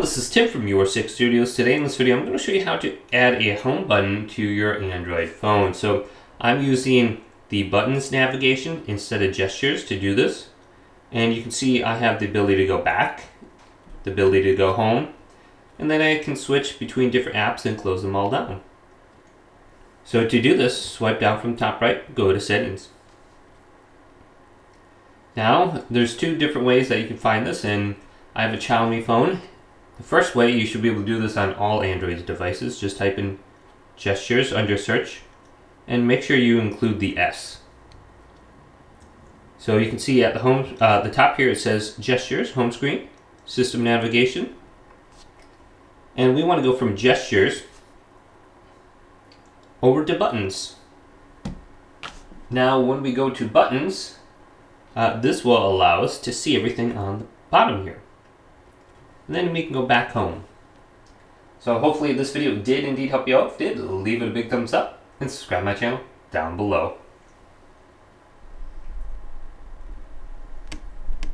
This is Tim from YourSix Studios. Today in this video I'm going to show you how to add a home button to your Android phone. So I'm using the buttons navigation instead of gestures to do this. And you can see I have the ability to go back, the ability to go home, and then I can switch between different apps and close them all down. So to do this, swipe down from top right, go to settings. Now there's two different ways that you can find this, and I have a Xiaomi phone. The first way, you should be able to do this on all Android devices. Just type in gestures under search and make sure you include the S. So you can see at the top here it says gestures, home screen, system navigation. And we want to go from gestures over to buttons. Now when we go to buttons, this will allow us to see everything on the bottom here. And then we can go back home. So hopefully this video did indeed help you out. If it did, leave it a big thumbs up and subscribe to my channel down below.